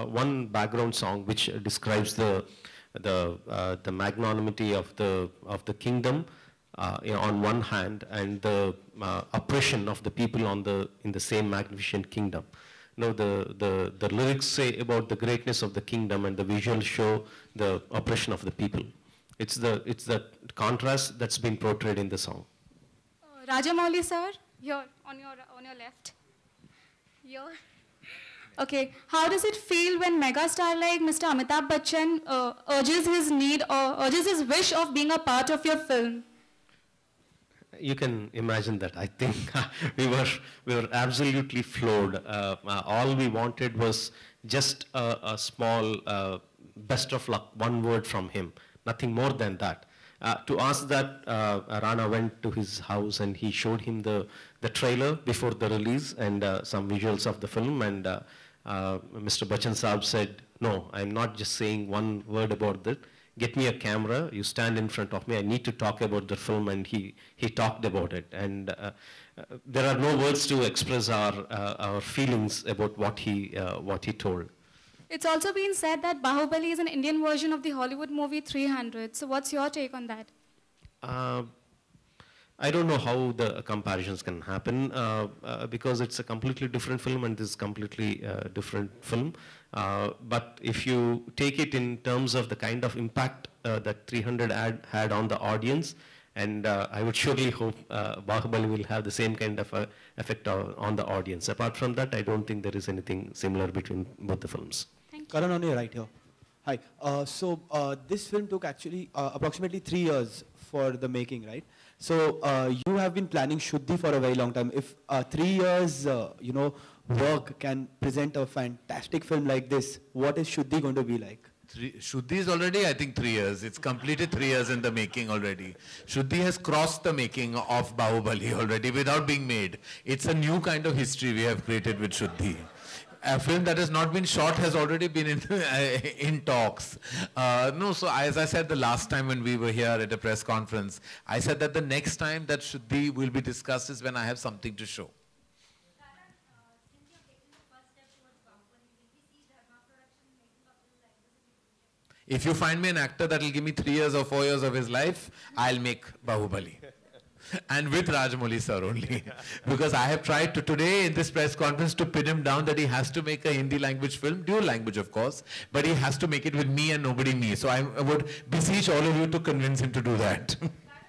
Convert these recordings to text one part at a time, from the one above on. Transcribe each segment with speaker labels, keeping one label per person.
Speaker 1: one background song which describes the magnanimity of the kingdom on one hand, and the oppression of the people in the same magnificent kingdom. The lyrics say about the greatness of the kingdom, and the visuals show the oppression of the people. It's the contrast that's been portrayed in the song.
Speaker 2: Rajamouli sir, here on your left. Here. Okay, how does it feel when megastar like Mr. Amitabh Bachchan urges his wish of being a part of your film?
Speaker 1: You can imagine that. I think we were absolutely floored. All we wanted was just a small best of luck, one word from him, nothing more than that. To ask that, Rana went to his house and he showed him the trailer before the release and some visuals of the film, and Mr. Bachchan Saab said, "No, I'm not just saying one word about that. Get me a camera, you stand in front of me, I need to talk about the film," and he talked about it. And there are no words to express our feelings about what he told.
Speaker 2: It's also been said that Bahubali is an Indian version of the Hollywood movie 300. So what's your take on that?
Speaker 1: I don't know how the comparisons can happen because it's a completely different film and this is completely different film. But if you take it in terms of the kind of impact that 300 had on the audience, and I would surely hope Bahubali will have the same kind of effect on the audience. Apart from that, I don't think there is anything similar between both the films.
Speaker 3: Karan, on your right here. Hi. So this film took actually approximately 3 years for the making, right? So you have been planning Shuddhi for a very long time. If 3 years, work can present a fantastic film like this, what is Shuddhi going to be like?
Speaker 4: Shuddhi is already, I think, 3 years. It's completed 3 years in the making already. Shuddhi has crossed the making of Bahubali already without being made. It's a new kind of history we have created with Shuddhi. A film that has not been shot has already been in talks. So as I said the last time when we were here at a press conference, I said that the next time that Shuddhi will be discussed is when I have something to show. If you find me an actor that will give me 3 years or 4 years of his life, I'll make Bahubali. And with Rajamouli sir only. Because I have tried to today in this press conference to pin him down that he has to make a Hindi language film, dual language of course, but he has to make it with me and nobody me. So I would beseech all of you to convince him to do that.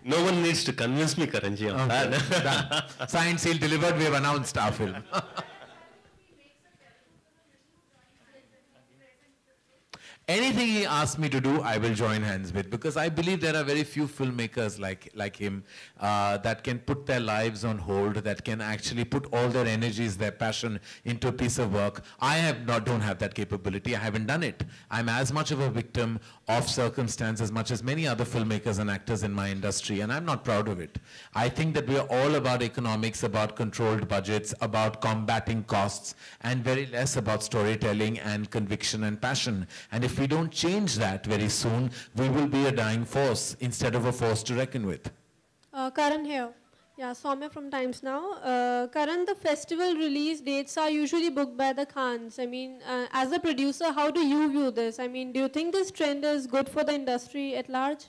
Speaker 1: No one needs to convince me, Karanji, on that.
Speaker 4: Signed, sealed, delivered, we have announced our film. Anything he asks me to do, I will join hands with, because I believe there are very few filmmakers like him that can put their lives on hold, that can actually put all their energies, their passion into a piece of work. I don't have that capability. I haven't done it. I'm as much of a victim of circumstance as much as many other filmmakers and actors in my industry, and I'm not proud of it. I think that we are all about economics, about controlled budgets, about combating costs, and very less about storytelling and conviction and passion. And if we don't change that very soon, we will be a dying force instead of a force to reckon with.
Speaker 5: Karan here. Yeah, Soumya from Times Now. Karan, the festival release dates are usually booked by the Khans. I mean, as a producer, how do you view this? I mean, do you think this trend is good for the industry at large?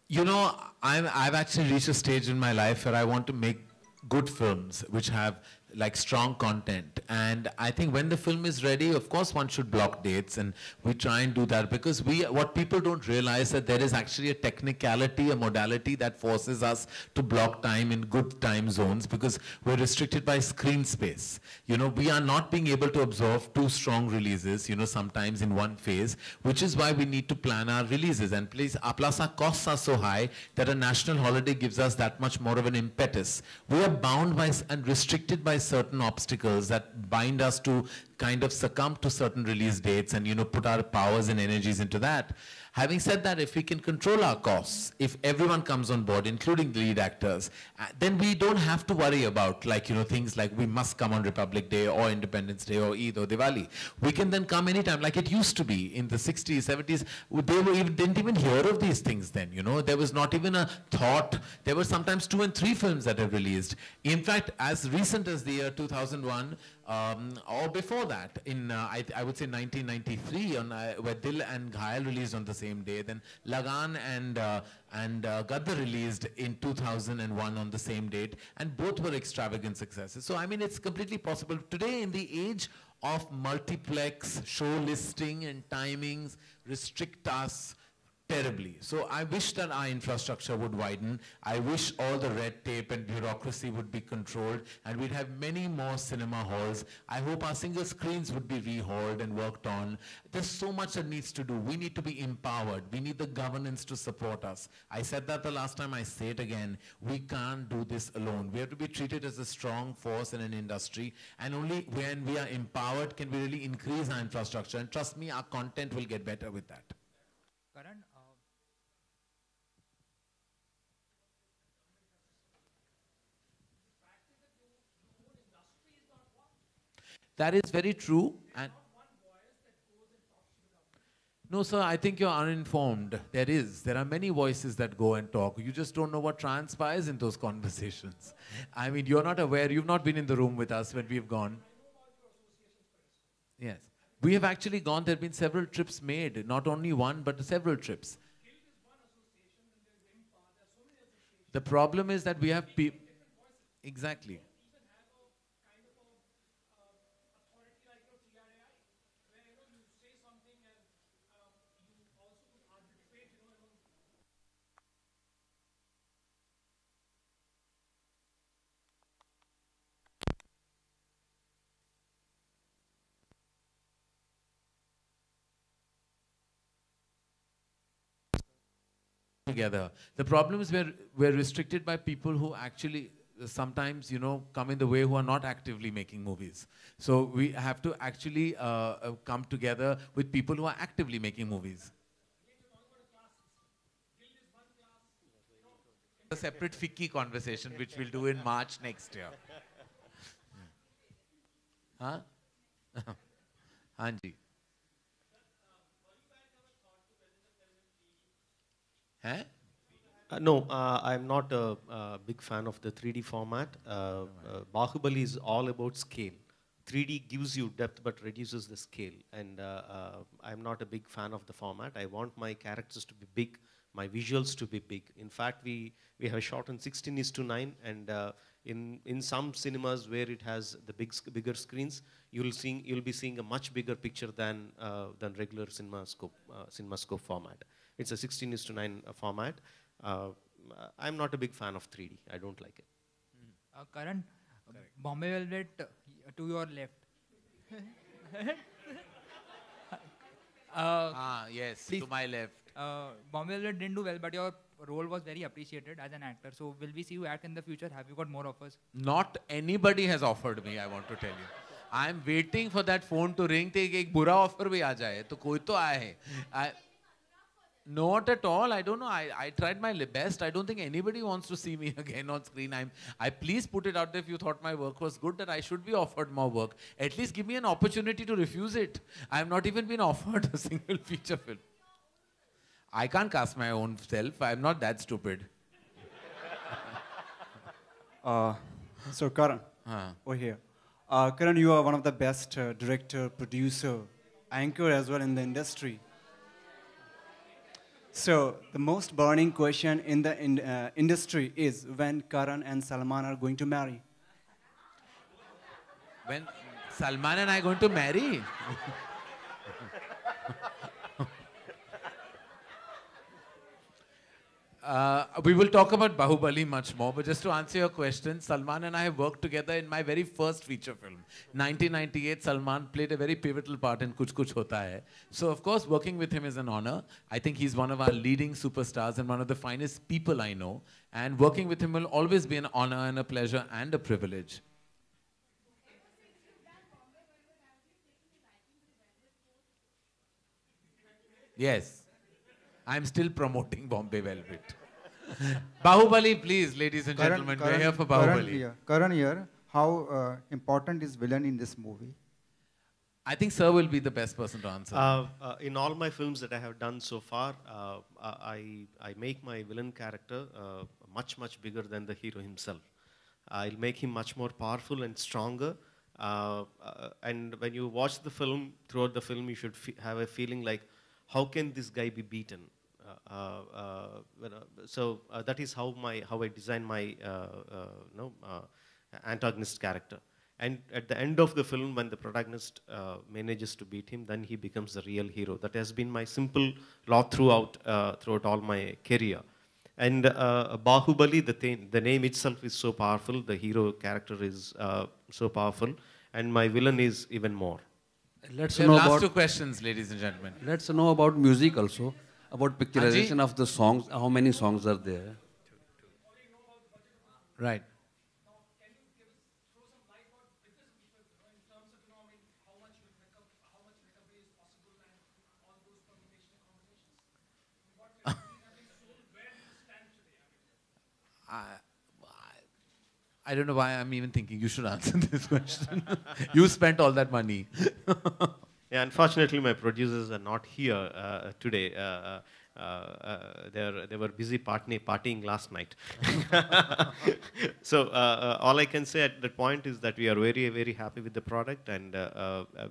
Speaker 4: You know, I've actually reached a stage in my life where I want to make good films which have like strong content, and I think when the film is ready, of course one should block dates, and we try and do that, because what people don't realize that there is actually a technicality, a modality that forces us to block time in good time zones, because we're restricted by screen space. You know, we are not being able to absorb 2 strong releases, you know, sometimes in one phase, which is why we need to plan our releases. And plus our costs are so high that a national holiday gives us that much more of an impetus. We are bound by and restricted by certain obstacles that bind us to kind of succumb to certain release dates and, you know, put our powers and energies into that. Having said that, if we can control our costs, if everyone comes on board, including the lead actors, then we don't have to worry about, like, you know, things like we must come on Republic Day or Independence Day or Eid or Diwali. We can then come anytime, like it used to be in the 60s, 70s. Didn't even hear of these things then, you know. There was not even a thought. There were sometimes 2 and 3 films that have released. In fact, as recent as the year 2001, or before that, in I would say 1993, where Dil and Ghayal released on the same day. Then Lagan and Gadar released in 2001 on the same date, and both were extravagant successes. So I mean, it's completely possible today in the age of multiplex show listing and timings restrict us terribly. So I wish that our infrastructure would widen. I wish all the red tape and bureaucracy would be controlled and we'd have many more cinema halls. I hope our single screens would be rehauled and worked on. There's so much that needs to do. We need to be empowered. We need the governance to support us. I said that the last time, I say it again. We can't do this alone. We have to be treated as a strong force in an industry, and only when we are empowered can we really increase our infrastructure. And trust me, our content will get better with that.
Speaker 6: Karan,
Speaker 4: That is very true. And no, sir, I think you're uninformed. There are many voices that go and talk. You just don't know what transpires in those conversations. I mean, you're not aware. You've not been in the room with us when we've gone. Yes. We have actually gone. There have been several trips made. Not only one, but several trips. The problem is that we have people. Exactly. Together. The problem is we're restricted by people who actually sometimes, come in the way, who are not actively making movies. So we have to actually come together with people who are actively making movies. A separate FICCI conversation, which we'll do in March next year. Huh? Hanji.
Speaker 1: No, I'm not a big fan of the 3D format. Bahubali is all about scale. 3D gives you depth but reduces the scale. And I'm not a big fan of the format. I want my characters to be big, my visuals to be big. In fact, we have shot on 16:9, and in some cinemas where it has the bigger screens, you'll be seeing a much bigger picture than regular CinemaScope format. It's a 16:9 format. I'm not a big fan of 3D. I don't like it.
Speaker 6: Karan, Bombay Velvet to your left.
Speaker 4: Yes,
Speaker 6: please.
Speaker 4: to my left.
Speaker 6: Bombay Velvet didn't do well, but your role was very appreciated as an actor. So will we see you act in the future? Have you got more offers?
Speaker 4: Not anybody has offered me, I want to tell you. I'm waiting for that phone to ring. एक बुरा offer भी आ जाए, तो कोई तो आए. Not at all. I don't know. I tried my best. I don't think anybody wants to see me again on screen. I please put it out there if you thought my work was good, that I should be offered more work. At least give me an opportunity to refuse it. I have not even been offered a single feature film. I can't cast my own self. I'm not that stupid.
Speaker 7: So Karan, over here. Karan, you are one of the best director, producer, anchor as well in the industry. So the most burning question in the industry is when Karan and Salman are going to marry.
Speaker 4: When Salman and I are going to marry? We will talk about Bahubali much more, but just to answer your question, Salman and I have worked together in my very first feature film. 1998, Salman played a very pivotal part in Kuch Kuch Hota Hai. So, of course, working with him is an honor. I think he's one of our leading superstars and one of the finest people I know. And working with him will always be an honor and a pleasure and a privilege. Yes. I'm still promoting Bombay Velvet. Bahubali, please, ladies and gentlemen. We're here for Bahubali.
Speaker 8: Karan here, how important is villain in this movie?
Speaker 4: I think Sir will be the best person to answer.
Speaker 1: In all my films that I have done so far, I make my villain character much bigger than the hero himself. I'll make him much more powerful and stronger, And when you watch the film, throughout the film, you should have a feeling like, how can this guy be beaten? That is how I design my antagonist character. And at the end of the film, when the protagonist manages to beat him, then he becomes the real hero. That has been my simple law throughout all my career. And Bahubali, the name itself is so powerful. The hero character is so powerful, and my villain is even more.
Speaker 9: Let's
Speaker 4: We
Speaker 9: know
Speaker 4: have last
Speaker 9: about.
Speaker 4: two questions, ladies and gentlemen.
Speaker 9: Let's know about music also, about picturization
Speaker 4: Anji?
Speaker 9: of the songs. How many songs are there?
Speaker 4: Right. I don't know why I'm even thinking you should answer this question. You spent all that money.
Speaker 1: Yeah, unfortunately, my producers are not here today. They were busy partying last night. So all I can say at that point is that we are very, very happy with the product, and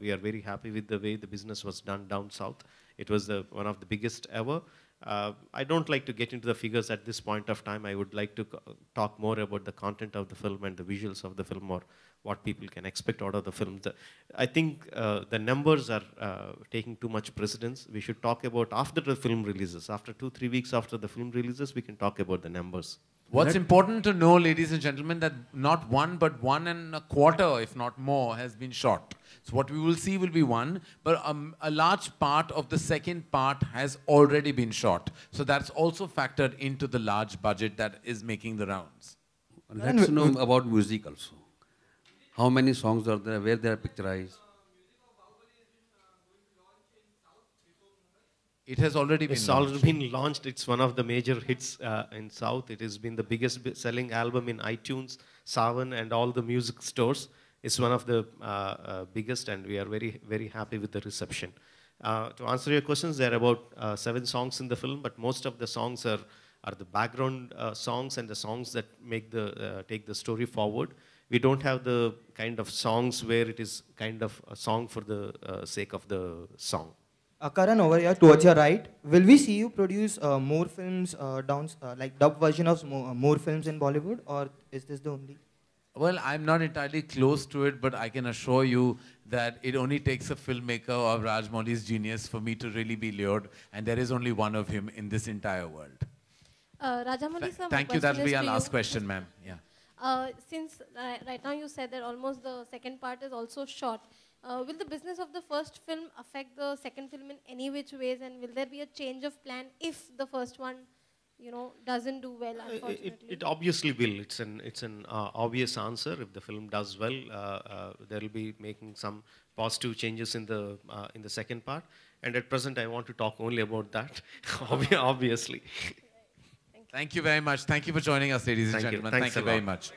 Speaker 1: we are very happy with the way the business was done down south. It was one of the biggest ever. I don't like to get into the figures at this point of time. I would like to talk more about the content of the film and the visuals of the film, or what people can expect out of the film. I think the numbers are taking too much precedence. We should talk about after the film releases. After 2-3 weeks after the film releases, we can talk about the numbers.
Speaker 4: What's important to know, ladies and gentlemen, that not one, but 1.25, if not more, has been shot. So what we will see will be one, but a large part of the second part has already been shot. So that's also factored into the large budget that is making the rounds.
Speaker 9: Let's know about music also. How many songs are there? Where they are picturized?
Speaker 4: It has already been
Speaker 1: It's
Speaker 4: launched.
Speaker 1: already been launched. It's one of the major hits in South. It has been the biggest selling album in iTunes, Savan, and all the music stores. It's one of the biggest, and we are very, very happy with the reception. To answer your questions, there are about 7 songs in the film, but most of the songs are the background songs and the songs that make take the story forward. We don't have the kind of songs where it is kind of a song for the sake of the song.
Speaker 10: Karan, over here towards your right, will we see you produce more films, like dub version of more films in Bollywood, or is this the only?
Speaker 4: Well, I'm not entirely close to it, but I can assure you that it only takes a filmmaker of Rajmouli's genius for me to really be lured, and there is only one of him in this entire world.
Speaker 5: Rajamouli sir, my
Speaker 4: Thank you. That will
Speaker 5: question is
Speaker 4: be our
Speaker 5: to
Speaker 4: last
Speaker 5: you.
Speaker 4: question, ma'am. Yeah.
Speaker 5: Since right now you said that almost the second part is also shot, will the business of the first film affect the second film in any which ways, and will there be a change of plan if the first one, doesn't do well, unfortunately?
Speaker 1: It obviously will. It's an obvious answer. If the film does well, there will be making some positive changes in the second part. And at present, I want to talk only about that. Obviously.
Speaker 4: Thank you very much. Thank you for joining us, ladies and
Speaker 1: Thank you.
Speaker 4: gentlemen.
Speaker 1: Thanks
Speaker 4: Thank
Speaker 1: a
Speaker 4: you very
Speaker 1: lot.
Speaker 4: much.